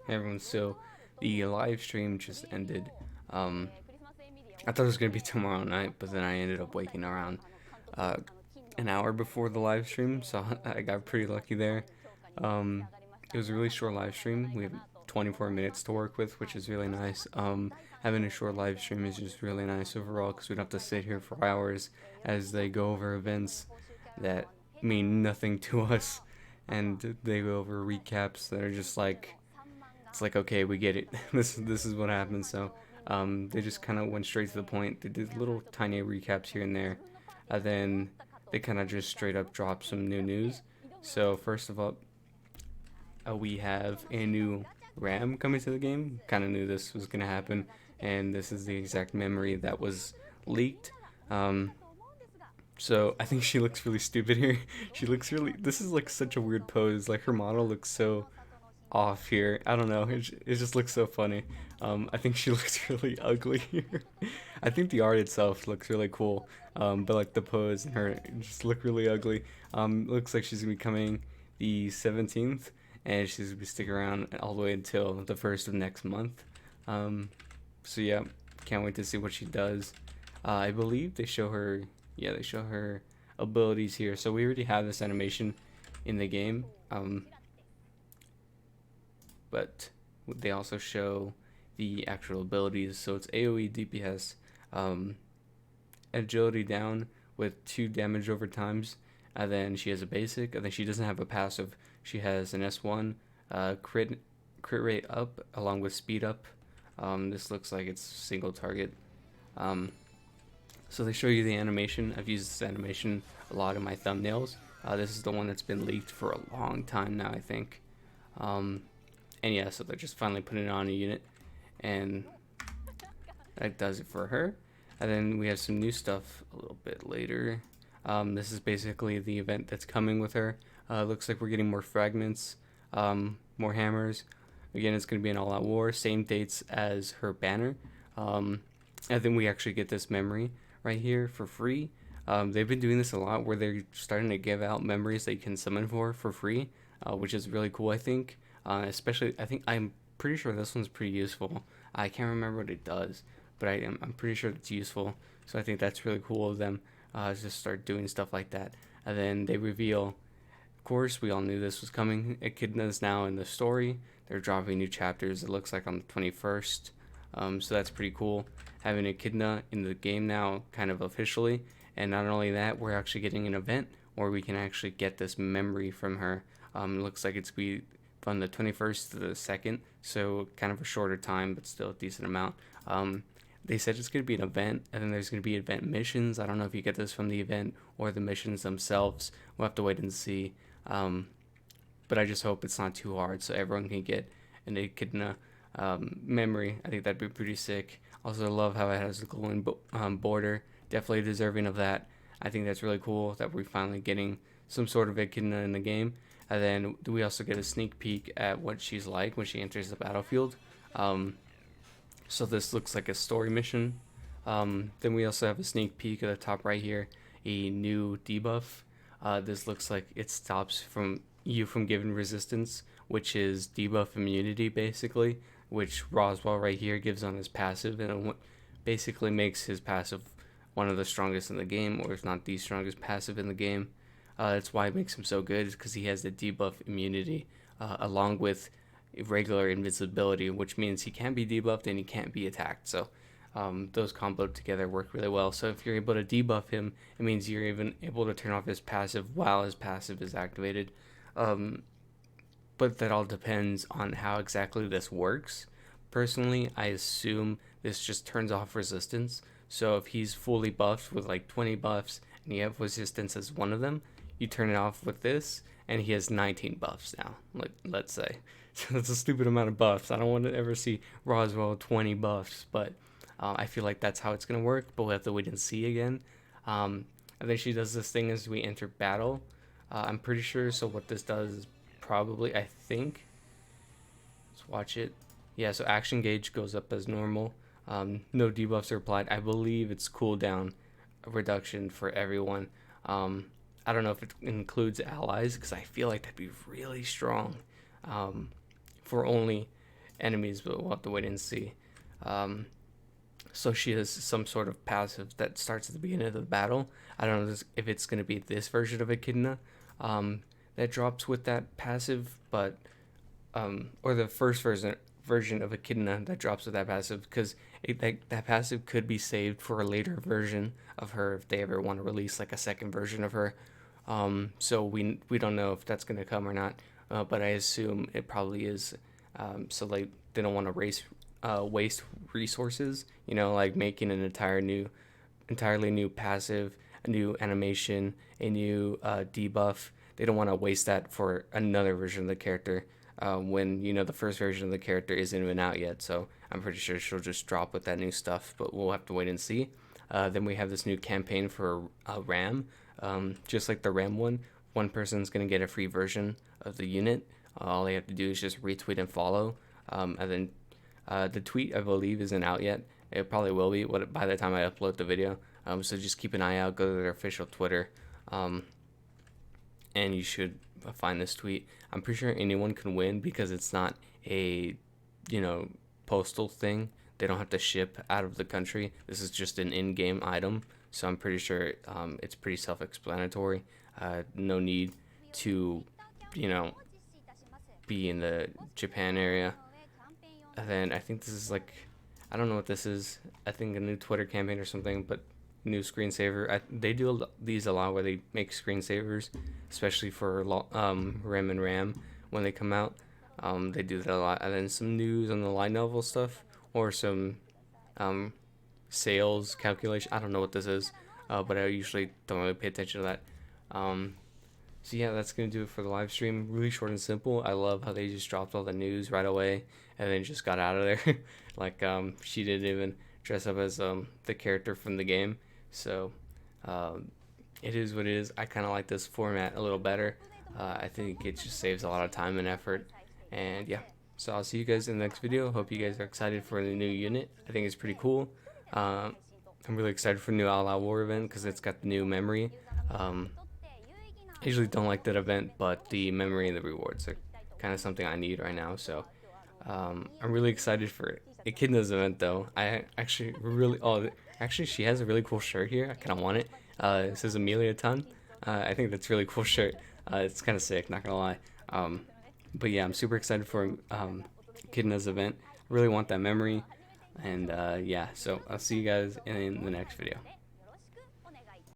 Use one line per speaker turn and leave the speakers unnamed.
Hey everyone, so the live stream just ended. I thought it was gonna be tomorrow night, but then I ended up waking around uh, an hour before the live stream, so I got pretty lucky there. Um, it was a really short live stream. We have 24 minutes to work with, which is really nice. Having a short live stream is just really nice overall because we don't have to sit here for hours as they go over events that mean nothing to us, and they go over recaps that are just like it's like, okay, we get it. This is what happened. So they just kind of went straight to the point. They did little tiny recaps here and there, and then they kind of just straight up dropped some new news. So first of all, we have a new RAM coming to the game. Kind of knew this was gonna happen, and this is the exact memory that was leaked. Um, so I think she looks really stupid here. She looks really. This is like such a weird pose. Like her model looks so off here. I don't know. It just looks so funny. I think she looks really ugly here. I think the art itself looks really cool, but like the pose and her just look really ugly. Looks like she's gonna be coming the 17th, and she's gonna be sticking around all the way until the first of next month. Um, so yeah, can't wait to see what she does. I believe they show her. Yeah, they show her abilities here. So we already have this animation in the game. But they also show the actual abilities. So it's AoE DPS, um, agility down with 2 damage over times, and then she has a basic, and then she doesn't have a passive. She has an S1, crit rate up along with speed up. This looks like it's single target. Um, so they show you the animation. I've used this animation a lot in my thumbnails. This is the one that's been leaked for a long time now, I think. Um, and yeah, so they're just finally putting it on a unit, and that does it for her. And then we have some new stuff a little bit later. This is basically the event that's coming with her. Looks like we're getting more fragments, more hammers. Again, it's going to be an all-out war. Same dates as her banner. And then we actually get this memory right here for free. They've been doing this a lot where they're starting to give out memories that you can summon for free, which is really cool, I think. Especially, I'm pretty sure this one's pretty useful. I can't remember what it does, but I'm pretty sure it's useful. So I think that's really cool of them to start doing stuff like that. And then they reveal, of course, we all knew this was coming. Echidna is now in the story. They're dropping new chapters. It looks like on the 21st. So that's pretty cool. Having Echidna in the game now, kind of officially. And not only that, we're actually getting an event where we can actually get this memory from her. It looks like it's be from the 21st to the 2nd, so kind of a shorter time, but still a decent amount. They said it's going to be an event, and then there's going to be event missions. I don't know if you get this from the event or the missions themselves. We'll have to wait and see. But I just hope it's not too hard so everyone can get an Echidna memory. I think that'd be pretty sick. Also, I love how it has a glowing border. Definitely deserving of that. I think that's really cool that we're finally getting some sort of Echidna in the game. And then we also get a sneak peek at what she's like when she enters the battlefield. So this looks like a story mission. Then we also have a sneak peek at the top right here, a new debuff. This looks like it stops from giving resistance, which is debuff immunity basically, which Roswell right here gives on his passive, and it basically makes his passive one of the strongest in the game, or if not the strongest passive in the game. That's why it makes him so good, is because he has the debuff immunity along with regular invincibility, which means he can't be debuffed and he can't be attacked. So those combo together work really well. So if you're able to debuff him, it means you're even able to turn off his passive while his passive is activated. But that all depends on how exactly this works. Personally, I assume this just turns off resistance. So if he's fully buffed with like 20 buffs and you have resistance as one of them, you turn it off with this, and he has 19 buffs now. Like, let's say. So that's a stupid amount of buffs. I don't want to ever see Roswell 20 buffs, but I feel like that's how it's going to work, but we'll have to wait and see again. I think she does this thing as we enter battle. I'm pretty sure, so what this does is probably, I think, let's watch it. Yeah, so action gauge goes up as normal. No debuffs are applied. I believe it's cooldown reduction for everyone. I don't know if it includes allies, because I feel like that'd be really strong for only enemies, but we'll have to wait and see. So she has some sort of passive that starts at the beginning of the battle. I don't know if it's going to be this version of Echidna that drops with that passive, but or the first version of Echidna that drops with that passive, because that passive could be saved for a later version of her if they ever want to release like a second version of her. So we don't know if that's going to come or not, but I assume it probably is. So like they don't want to waste resources, like making an entirely new passive, a new animation, a new debuff. They don't want to waste that for another version of the character when the first version of the character isn't even out yet. So I'm pretty sure she'll just drop with that new stuff, but we'll have to wait and see. Then we have this new campaign for RAM. Just like the RAM one person's gonna get a free version of the unit. All they have to do is just retweet and follow, and then the tweet, I believe, isn't out yet. It probably will be by the time I upload the video. So just keep an eye out. Go to their official Twitter, and you should find this tweet. I'm pretty sure anyone can win because it's not a postal thing. They don't have to ship out of the country. This is just an in-game item. So I'm pretty sure it's pretty self-explanatory. No need to be in the Japan area. And then I think this is like, I don't know what this is. I think a new Twitter campaign or something, but new screensaver. They do these a lot where they make screensavers, especially for RAM and RAM when they come out. They do that a lot. And then some news on the light novel stuff, or some sales calculation. I don't know what this is, but I usually don't really pay attention to that. So yeah, that's going to do it for the live stream. Really short and simple. I love how they just dropped all the news right away and then just got out of there. Like she didn't even dress up as the character from the game. So it is what it is. I kind of like this format a little better. I think it just saves a lot of time and effort. And yeah, so I'll see you guys in the next video. Hope you guys are excited for the new unit. I think it's pretty cool. I'm really excited for the new All Out War event because it's got the new memory. I usually don't like that event, but the memory and the rewards are kind of something I need right now. So I'm really excited for Echidna's event, though. I actually actually she has a really cool shirt here. I kind of want it. It says Amelia Ton. I think that's a really cool shirt. It's kind of sick, not gonna lie. But yeah, I'm super excited for Echidna's event. I really want that memory. And yeah, so I'll see you guys in the next video.